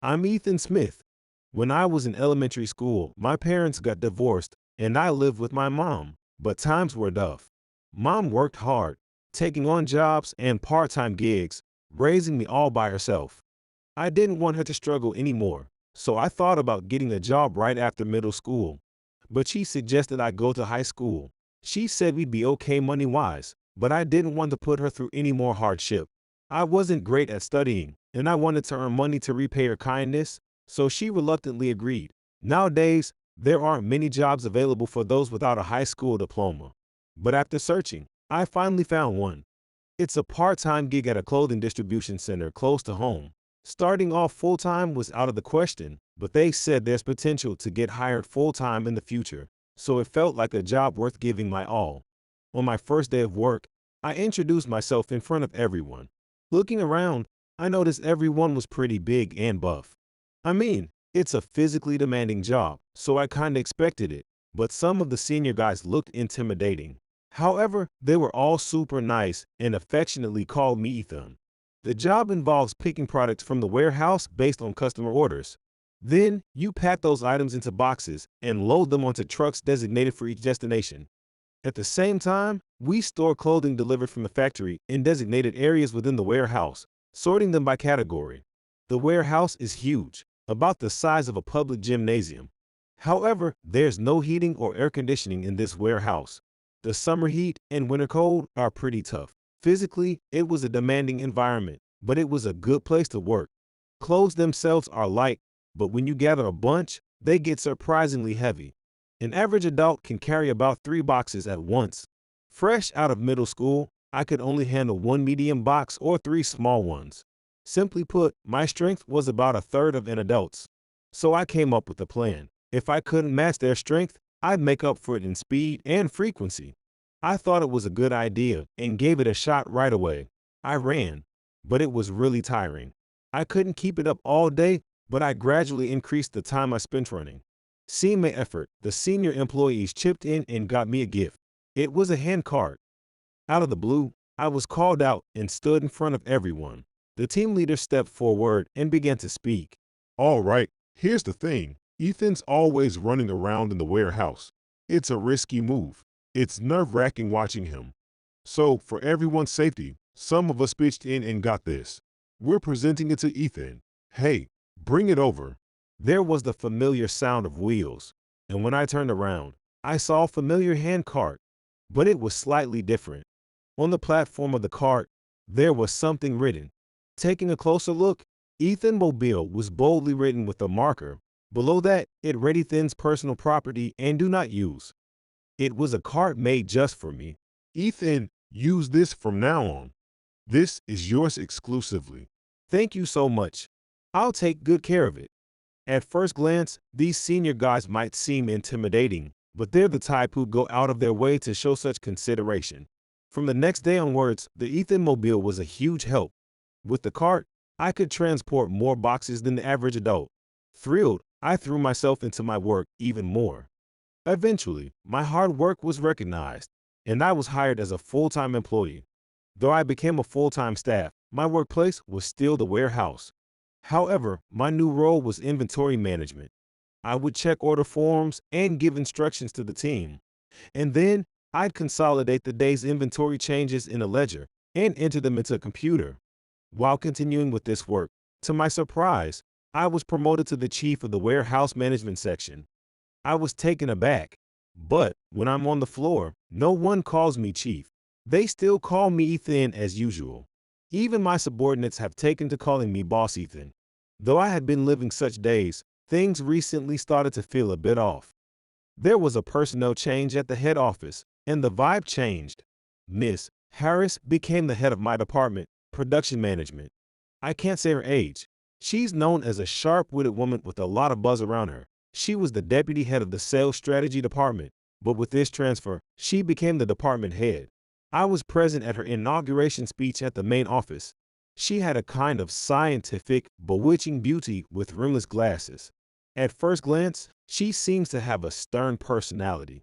I'm Ethan Smith. When I was in elementary school, my parents got divorced and I lived with my mom, but times were tough. Mom worked hard, taking on jobs and part-time gigs, raising me all by herself. I didn't want her to struggle anymore, so I thought about getting a job right after middle school. But she suggested I go to high school. She said we'd be okay money-wise, but I didn't want to put her through any more hardship. I wasn't great at studying, and I wanted to earn money to repay her kindness, so she reluctantly agreed. Nowadays, there aren't many jobs available for those without a high school diploma. But after searching, I finally found one. It's a part-time gig at a clothing distribution center close to home. Starting off full-time was out of the question, but they said there's potential to get hired full-time in the future, so it felt like a job worth giving my all. On my first day of work, I introduced myself in front of everyone. Looking around, I noticed everyone was pretty big and buff. I mean, it's a physically demanding job, so I kinda expected it, but some of the senior guys looked intimidating. However, they were all super nice and affectionately called me Ethan. The job involves picking products from the warehouse based on customer orders. Then, you pack those items into boxes and load them onto trucks designated for each destination. At the same time, we store clothing delivered from the factory in designated areas within the warehouse, sorting them by category. The warehouse is huge, about the size of a public gymnasium. However, there's no heating or air conditioning in this warehouse. The summer heat and winter cold are pretty tough. Physically, it was a demanding environment, but it was a good place to work. Clothes themselves are light, but when you gather a bunch, they get surprisingly heavy. An average adult can carry about 3 boxes at once. Fresh out of middle school, I could only handle 1 medium box or 3 small ones. Simply put, my strength was about a third of an adult's. So I came up with a plan. If I couldn't match their strength, I'd make up for it in speed and frequency. I thought it was a good idea and gave it a shot right away. I ran, but it was really tiring. I couldn't keep it up all day, but I gradually increased the time I spent running. Seeing my effort, the senior employees chipped in and got me a gift. It was a hand cart. Out of the blue, I was called out and stood in front of everyone. The team leader stepped forward and began to speak. All right, here's the thing. Ethan's always running around in the warehouse. It's a risky move. It's nerve-wracking watching him. So, for everyone's safety, some of us pitched in and got this. We're presenting it to Ethan. Hey, bring it over. There was the familiar sound of wheels, and when I turned around, I saw a familiar hand cart, but it was slightly different. On the platform of the cart, there was something written. Taking a closer look, Ethan Mobile was boldly written with a marker. Below that, it read Ethan's personal property and do not use. It was a cart made just for me. Ethan, use this from now on. This is yours exclusively. Thank you so much. I'll take good care of it. At first glance, these senior guys might seem intimidating, but they're the type who go out of their way to show such consideration. From the next day onwards, the Ethan Mobile was a huge help. With the cart, I could transport more boxes than the average adult. Thrilled, I threw myself into my work even more. Eventually, my hard work was recognized, and I was hired as a full-time employee. Though I became a full-time staff, my workplace was still the warehouse. However, my new role was inventory management. I would check order forms and give instructions to the team. And then I'd consolidate the day's inventory changes in a ledger and enter them into a computer. While continuing with this work, to my surprise, I was promoted to the chief of the warehouse management section. I was taken aback, but when I'm on the floor, no one calls me chief. They still call me Ethan as usual. Even my subordinates have taken to calling me Boss Ethan. Though I had been living such days, things recently started to feel a bit off. There was a personnel change at the head office, and the vibe changed. Miss Harris became the head of my department, production management. I can't say her age. She's known as a sharp-witted woman with a lot of buzz around her. She was the deputy head of the sales strategy department, but with this transfer, she became the department head. I was present at her inauguration speech at the main office. She had a kind of scientific, bewitching beauty with rimless glasses. At first glance, she seems to have a stern personality.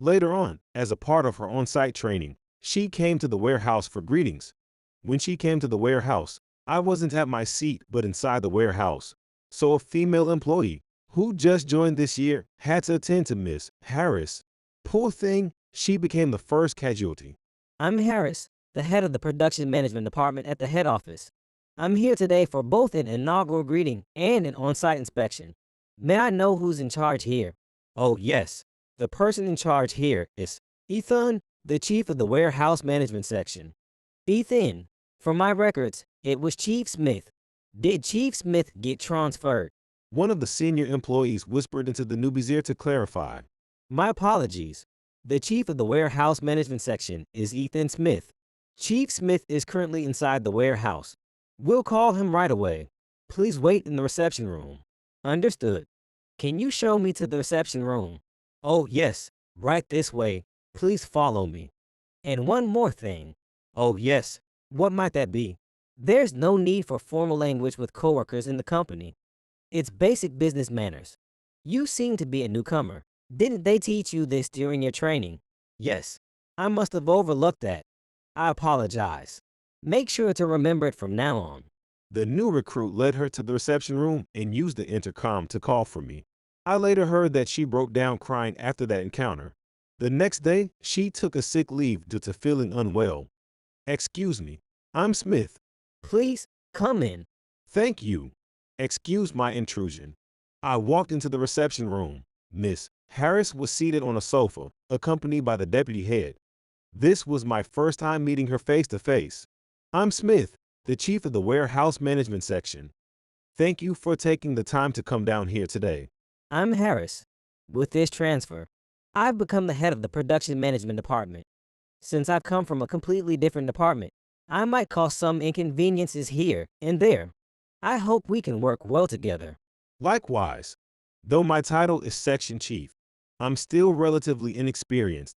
Later on, as a part of her on-site training, she came to the warehouse for greetings. When she came to the warehouse, I wasn't at my seat but inside the warehouse. So a female employee who just joined this year had to attend to Miss Harris. Poor thing, she became the first casualty. I'm Harris, the head of the production management department at the head office. I'm here today for both an inaugural greeting and an on-site inspection. May I know who's in charge here? Oh, yes. The person in charge here is Ethan, the chief of the warehouse management section. Ethan, from my records, it was Chief Smith. Did Chief Smith get transferred? One of the senior employees whispered into the newbie's ear to clarify. My apologies. The chief of the warehouse management section is Ethan Smith. Chief Smith is currently inside the warehouse. We'll call him right away. Please wait in the reception room. Understood. Can you show me to the reception room? Oh, yes, right this way. Please follow me. And one more thing. Oh, yes, what might that be? There's no need for formal language with coworkers in the company. It's basic business manners. You seem to be a newcomer. Didn't they teach you this during your training? Yes. I must have overlooked that. I apologize. Make sure to remember it from now on. The new recruit led her to the reception room and used the intercom to call for me. I later heard that she broke down crying after that encounter. The next day, she took a sick leave due to feeling unwell. Excuse me, I'm Smith. Please, come in. Thank you. Excuse my intrusion. I walked into the reception room. Miss Harris was seated on a sofa, accompanied by the deputy head. This was my first time meeting her face to face. I'm Smith, the chief of the warehouse management section. Thank you for taking the time to come down here today. I'm Harris. With this transfer, I've become the head of the production management department. Since I've come from a completely different department, I might cause some inconveniences here and there. I hope we can work well together. Likewise, though my title is section chief, I'm still relatively inexperienced.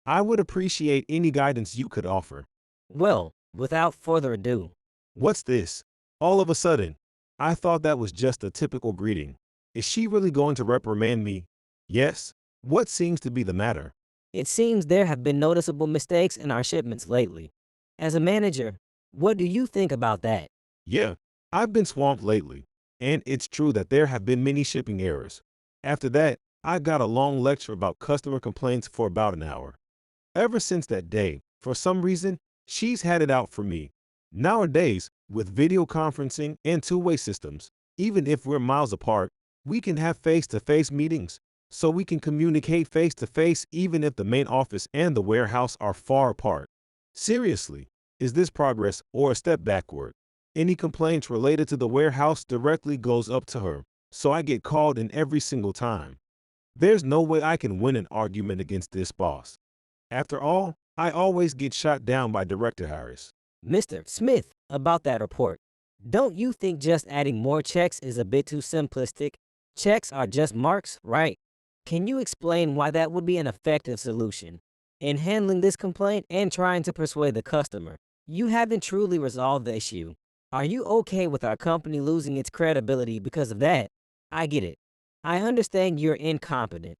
I would appreciate any guidance you could offer. Well, without further ado. What's this? All of a sudden, I thought that was just a typical greeting. Is she really going to reprimand me? Yes. What seems to be the matter? It seems there have been noticeable mistakes in our shipments lately. As a manager, what do you think about that? Yeah, I've been swamped lately, and it's true that there have been many shipping errors. After that, I got a long lecture about customer complaints for about an hour. Ever since that day, for some reason, she's had it out for me. Nowadays, with video conferencing and two-way systems, even if we're miles apart, we can have face-to-face meetings, so we can communicate face-to-face even if the main office and the warehouse are far apart. Seriously, is this progress or a step backward? Any complaints related to the warehouse directly goes up to her, so I get called in every single time. There's no way I can win an argument against this boss. After all, I always get shot down by Director Harris. Mr. Smith, about that report. Don't you think just adding more checks is a bit too simplistic? Checks are just marks, right? Can you explain why that would be an effective solution? In handling this complaint and trying to persuade the customer, you haven't truly resolved the issue. Are you okay with our company losing its credibility because of that? I get it. I understand you're incompetent.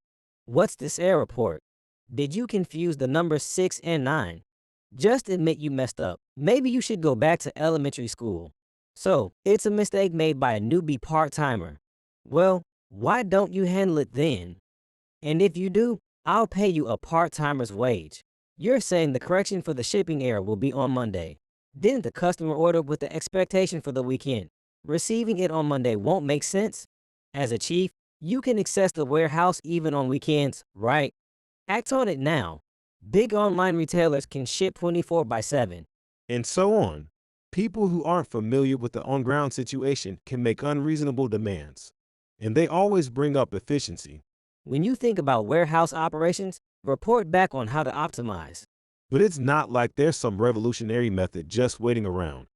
What's this error report? Did you confuse the numbers 6 and 9? Just admit you messed up. Maybe you should go back to elementary school. So, it's a mistake made by a newbie part-timer. Well, why don't you handle it then? And if you do, I'll pay you a part-timer's wage. You're saying the correction for the shipping error will be on Monday. Didn't the customer order with the expectation for the weekend? Receiving it on Monday won't make sense? As a chief, you can access the warehouse even on weekends, right? Act on it now. Big online retailers can ship 24/7. And so on. People who aren't familiar with the on-ground situation can make unreasonable demands. And they always bring up efficiency. When you think about warehouse operations, report back on how to optimize. But it's not like there's some revolutionary method just waiting around.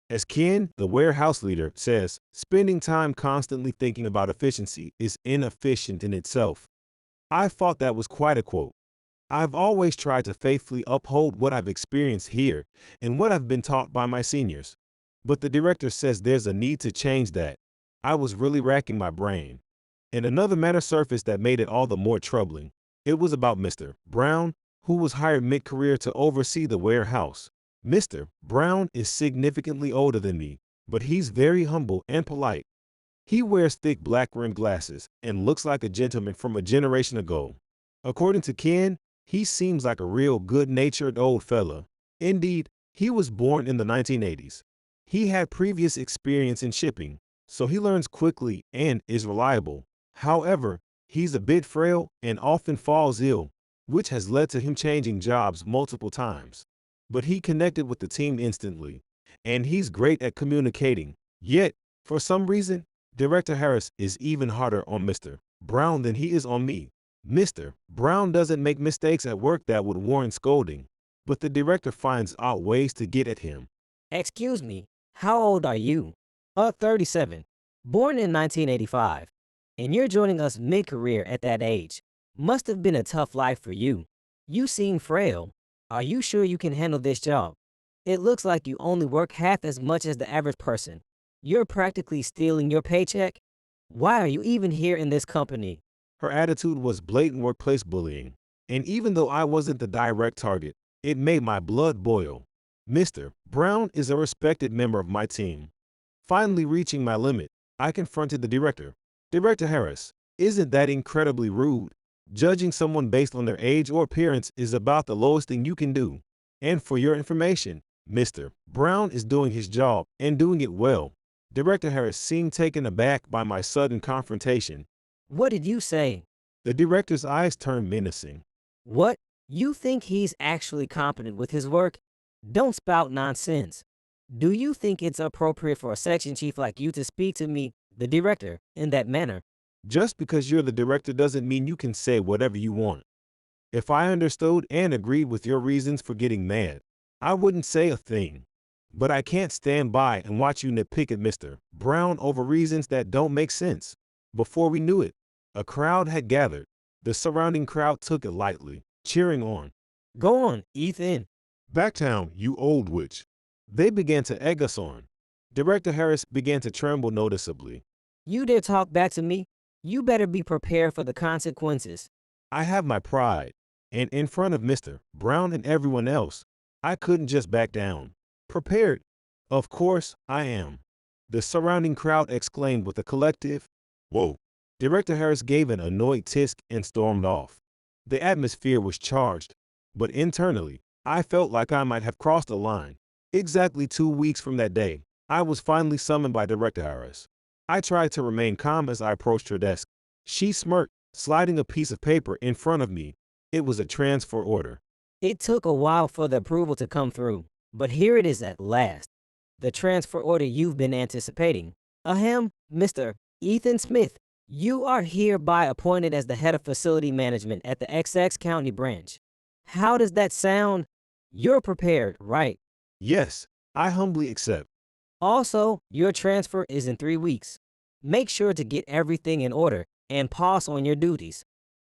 As Ken, the warehouse leader, says, spending time constantly thinking about efficiency is inefficient in itself. I thought that was quite a quote. I've always tried to faithfully uphold what I've experienced here and what I've been taught by my seniors. But the director says there's a need to change that. I was really racking my brain. And another matter surfaced that made it all the more troubling. It was about Mr. Brown, who was hired mid-career to oversee the warehouse. Mr. Brown is significantly older than me, but he's very humble and polite. He wears thick black rimmed glasses and looks like a gentleman from a generation ago. According to Ken, he seems like a real good-natured old fella. Indeed, he was born in the 1980s. He had previous experience in shipping, so he learns quickly and is reliable. However, he's a bit frail and often falls ill, which has led to him changing jobs multiple times. But he connected with the team instantly, and he's great at communicating. Yet, for some reason, Director Harris is even harder on Mr. Brown than he is on me. Mr. Brown doesn't make mistakes at work that would warrant scolding, but the director finds out ways to get at him. Excuse me, how old are you? 37. Born in 1985. And you're joining us mid-career at that age. Must have been a tough life for you. You seem frail. Are you sure you can handle this job? It looks like you only work half as much as the average person. You're practically stealing your paycheck. Why are you even here in this company? Her attitude was blatant workplace bullying, and even though I wasn't the direct target, it made my blood boil. Mr. Brown is a respected member of my team. Finally reaching my limit, I confronted the director. Director Harris, isn't that incredibly rude? Judging someone based on their age or appearance is about the lowest thing you can do. And for your information, Mr. Brown is doing his job and doing it well. Director Harris seemed taken aback by my sudden confrontation. What did you say? The director's eyes turned menacing. What? You think he's actually competent with his work? Don't spout nonsense. Do you think it's appropriate for a section chief like you to speak to me, the director, in that manner? Just because you're the director doesn't mean you can say whatever you want. If I understood and agreed with your reasons for getting mad, I wouldn't say a thing. But I can't stand by and watch you nitpick at Mr. Brown over reasons that don't make sense. Before we knew it, a crowd had gathered. The surrounding crowd took it lightly, cheering on. Go on, Ethan. Backtown, you old witch. They began to egg us on. Director Harris began to tremble noticeably. You dare talk back to me? You better be prepared for the consequences. I have my pride, and in front of Mr. Brown and everyone else, I couldn't just back down. Prepared? Of course, I am. The surrounding crowd exclaimed with a collective, Whoa. Director Harris gave an annoyed tisk and stormed off. The atmosphere was charged, but internally, I felt like I might have crossed a line. Exactly 2 weeks from that day, I was finally summoned by Director Harris. I tried to remain calm as I approached her desk. She smirked, sliding a piece of paper in front of me. It was a transfer order. It took a while for the approval to come through, but here it is at last. The transfer order you've been anticipating. Ahem, Mr. Ethan Smith, you are hereby appointed as the head of facility management at the Essex County branch. How does that sound? You're prepared, right? Yes, I humbly accept. Also, your transfer is in 3 weeks. Make sure to get everything in order and pause on your duties.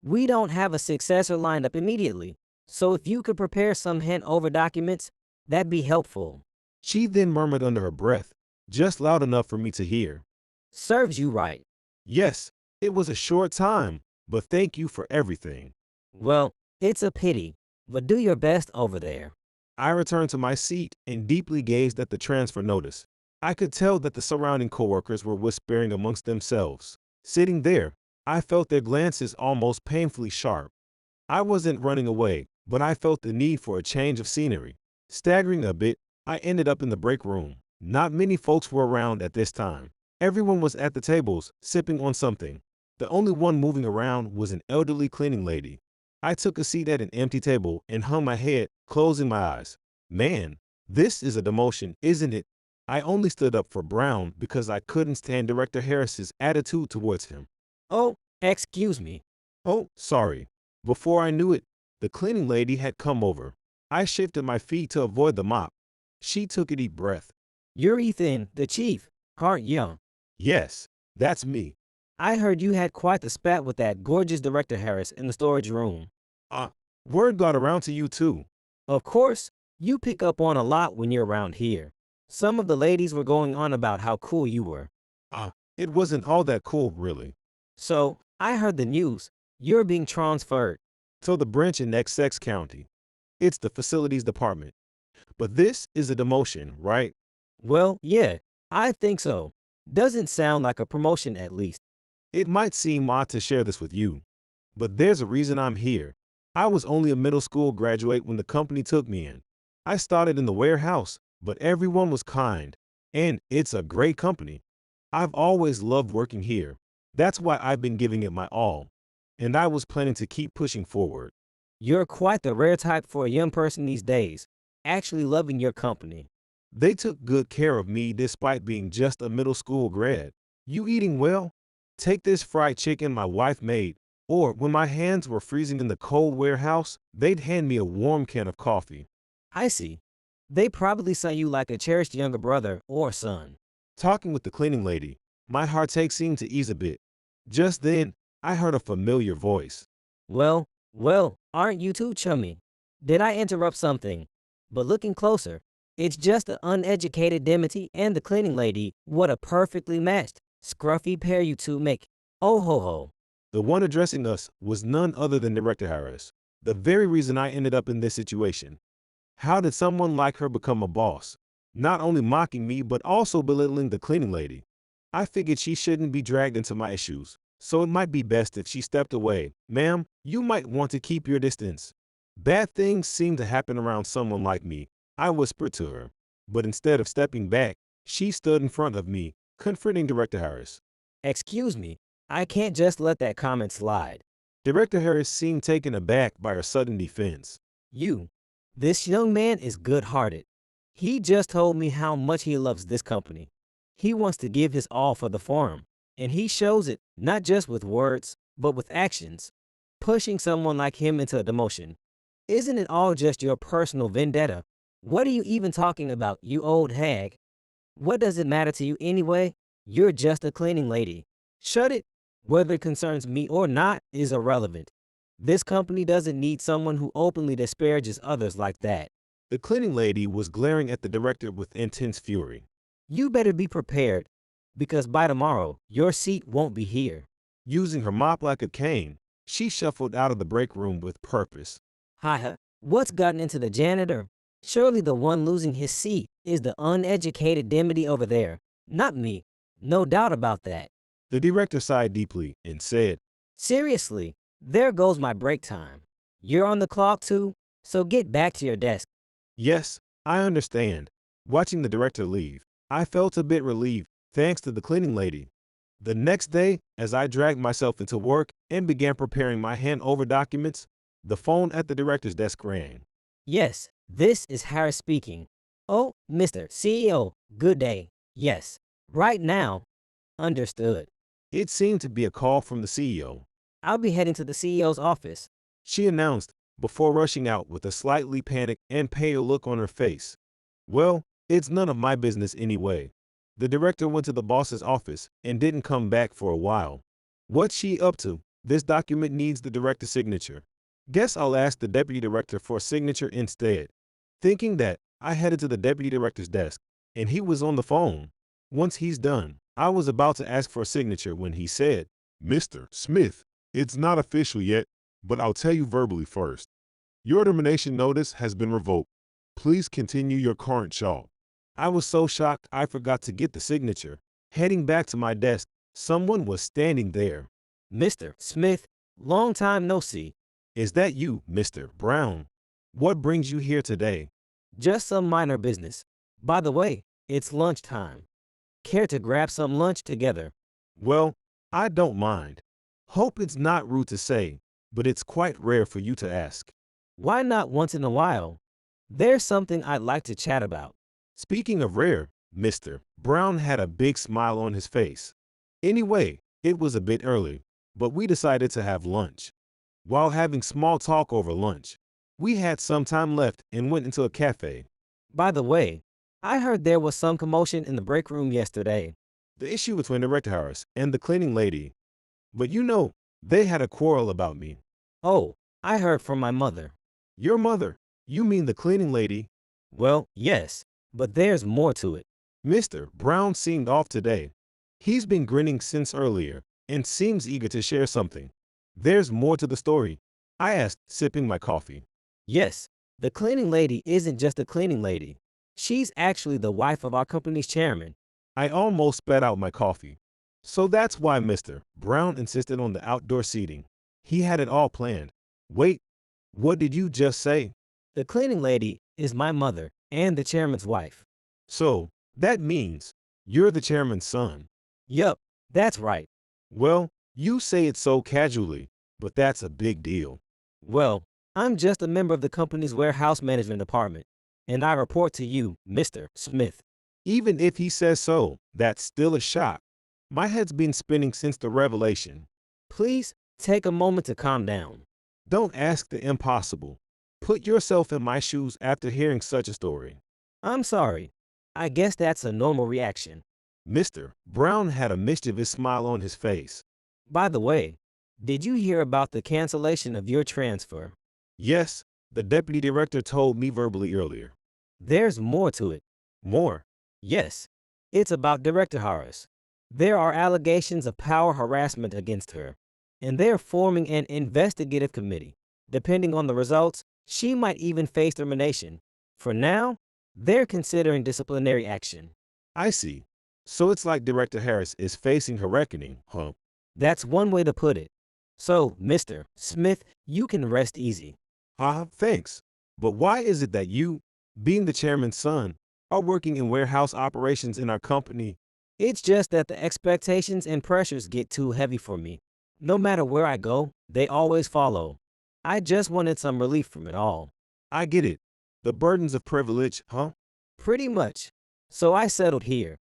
We don't have a successor lined up immediately, so if you could prepare some handover documents, that'd be helpful. She then murmured under her breath, just loud enough for me to hear. Serves you right. Yes, it was a short time, but thank you for everything. Well, it's a pity, but do your best over there. I returned to my seat and deeply gazed at the transfer notice. I could tell that the surrounding coworkers were whispering amongst themselves. Sitting there, I felt their glances almost painfully sharp. I wasn't running away, but I felt the need for a change of scenery. Staggering a bit, I ended up in the break room. Not many folks were around at this time. Everyone was at the tables, sipping on something. The only one moving around was an elderly cleaning lady. I took a seat at an empty table and hung my head, closing my eyes. Man, this is a demotion, isn't it? I only stood up for Brown because I couldn't stand Director Harris's attitude towards him. Oh, excuse me. Oh, sorry. Before I knew it, the cleaning lady had come over. I shifted my feet to avoid the mop. She took a deep breath. You're Ethan, the chief, aren't you? Yes, that's me. I heard you had quite the spat with that gorgeous Director Harris in the storage room. Word got around to you too. Of course, you pick up on a lot when you're around here. Some of the ladies were going on about how cool you were. It wasn't all that cool, really. So, I heard the news. You're being transferred. So the branch in Essex County. It's the facilities department. But this is a demotion, right? Well, yeah, I think so. Doesn't sound like a promotion at least. It might seem odd to share this with you, but there's a reason I'm here. I was only a middle school graduate when the company took me in. I started in the warehouse, but everyone was kind, and it's a great company. I've always loved working here. That's why I've been giving it my all, and I was planning to keep pushing forward. You're quite the rare type for a young person these days, actually loving your company. They took good care of me despite being just a middle school grad. You eating well? Take this fried chicken my wife made. Or when my hands were freezing in the cold warehouse, they'd hand me a warm can of coffee. I see. They probably saw you like a cherished younger brother or son. Talking with the cleaning lady, my heartache seemed to ease a bit. Just then, I heard a familiar voice. Well, aren't you too chummy? Did I interrupt something? But looking closer, it's just the uneducated Dimity and the cleaning lady. What a perfectly matched, scruffy pair you two make. Oh ho ho. The one addressing us was none other than Director Harris, the very reason I ended up in this situation. How did someone like her become a boss? Not only mocking me, but also belittling the cleaning lady. I figured she shouldn't be dragged into my issues, so it might be best if she stepped away. Ma'am, you might want to keep your distance. Bad things seem to happen around someone like me, I whispered to her. But instead of stepping back, she stood in front of me, confronting Director Harris. Excuse me, I can't just let that comment slide. Director Harris seemed taken aback by her sudden defense. This young man is good-hearted. He just told me how much he loves this company. He wants to give his all for the firm, and he shows it not just with words, but with actions. Pushing someone like him into a demotion. Isn't it all just your personal vendetta? What are you even talking about, you old hag? What does it matter to you anyway? You're just a cleaning lady. Shut it. Whether it concerns me or not is irrelevant. This company doesn't need someone who openly disparages others like that. The cleaning lady was glaring at the director with intense fury. You better be prepared, because by tomorrow, your seat won't be here. Using her mop like a cane, she shuffled out of the break room with purpose. Haha, what's gotten into the janitor? Surely the one losing his seat is the uneducated Dimity over there, not me. No doubt about that. The director sighed deeply and said, Seriously, there goes my break time. You're on the clock too, so get back to your desk. Yes, I understand. Watching the director leave, I felt a bit relieved, thanks to the cleaning lady. The next day, as I dragged myself into work and began preparing my handover documents, the phone at the director's desk rang. Yes, this is Harris speaking. Oh, Mr. CEO, good day. Yes, right now. Understood. It seemed to be a call from the CEO. I'll be heading to the CEO's office, she announced, before rushing out with a slightly panicked and pale look on her face. Well, it's none of my business anyway. The director went to the boss's office and didn't come back for a while. What's she up to? This document needs the director's signature. Guess I'll ask the deputy director for a signature instead. Thinking that, I headed to the deputy director's desk, and he was on the phone. Once he's done, I was about to ask for a signature when he said, Mr. Smith, it's not official yet, but I'll tell you verbally first. Your termination notice has been revoked. Please continue your current job. I was so shocked I forgot to get the signature. Heading back to my desk, someone was standing there. Mr. Smith, long time no see. Is that you, Mr. Brown? What brings you here today? Just some minor business. By the way, it's lunchtime. Care to grab some lunch together? Well, I don't mind. Hope it's not rude to say, but it's quite rare for you to ask. Why not once in a while? There's something I'd like to chat about. Speaking of rare, Mr. Brown had a big smile on his face. Anyway, it was a bit early, but we decided to have lunch. While having small talk over lunch, we had some time left and went into a cafe. By the way, I heard there was some commotion in the break room yesterday. The issue between Director Harris and the cleaning lady. But you know, they had a quarrel about me. Oh, I heard from my mother. Your mother? You mean the cleaning lady? Well, yes, but there's more to it. Mr. Brown seemed off today. He's been grinning since earlier and seems eager to share something. There's more to the story, I asked, sipping my coffee. Yes, the cleaning lady isn't just a cleaning lady. She's actually the wife of our company's chairman. I almost spat out my coffee. So that's why Mr. Brown insisted on the outdoor seating. He had it all planned. Wait, what did you just say? The cleaning lady is my mother and the chairman's wife. So, that means you're the chairman's son. Yup, that's right. Well, you say it so casually, but that's a big deal. Well, I'm just a member of the company's warehouse management department, and I report to you, Mr. Smith. Even if he says so, that's still a shock. My head's been spinning since the revelation. Please take a moment to calm down. Don't ask the impossible. Put yourself in my shoes after hearing such a story. I'm sorry. I guess that's a normal reaction. Mr. Brown had a mischievous smile on his face. By the way, did you hear about the cancellation of your transfer? Yes, the deputy director told me verbally earlier. There's more to it. More. Yes, it's about Director Harris. There are allegations of power harassment against her, and they're forming an investigative committee. Depending on the results, she might even face termination. For now, they're considering disciplinary action. I see. So it's like Director Harris is facing her reckoning, huh? That's one way to put it. So, Mr. Smith, you can rest easy. Thanks. But why is it that you, being the chairman's son, are working in warehouse operations in our company? It's just that the expectations and pressures get too heavy for me. No matter where I go, they always follow. I just wanted some relief from it all. I get it. The burdens of privilege, huh? Pretty much. So I settled here.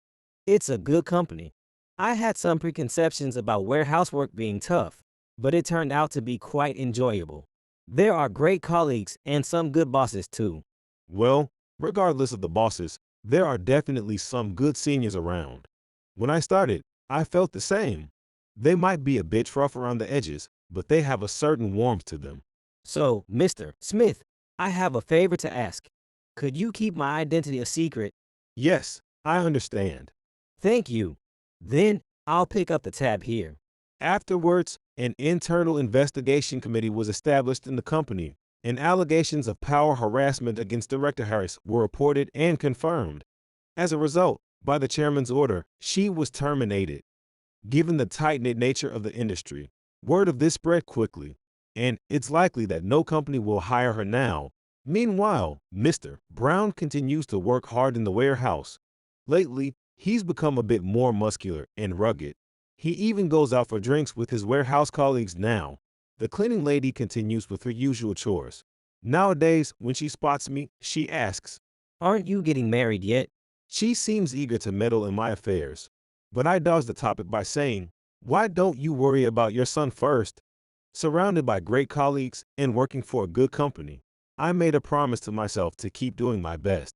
It's a good company. I had some preconceptions about warehouse work being tough, but it turned out to be quite enjoyable. There are great colleagues and some good bosses too. Well, regardless of the bosses, there are definitely some good seniors around. When I started, I felt the same. They might be a bit rough around the edges, but they have a certain warmth to them. So, Mr. Smith, I have a favor to ask. Could you keep my identity a secret? Yes, I understand. Thank you. Then, I'll pick up the tab here. Afterwards, an internal investigation committee was established in the company, and allegations of power harassment against Director Harris were reported and confirmed. As a result, by the chairman's order, she was terminated. Given the tight-knit nature of the industry, word of this spread quickly, and it's likely that no company will hire her now. Meanwhile, Mr. Brown continues to work hard in the warehouse. Lately, he's become a bit more muscular and rugged. He even goes out for drinks with his warehouse colleagues now. The cleaning lady continues with her usual chores. Nowadays, when she spots me, she asks, Aren't you getting married yet? She seems eager to meddle in my affairs. But I dodge the topic by saying, why don't you worry about your son first? Surrounded by great colleagues and working for a good company, I made a promise to myself to keep doing my best.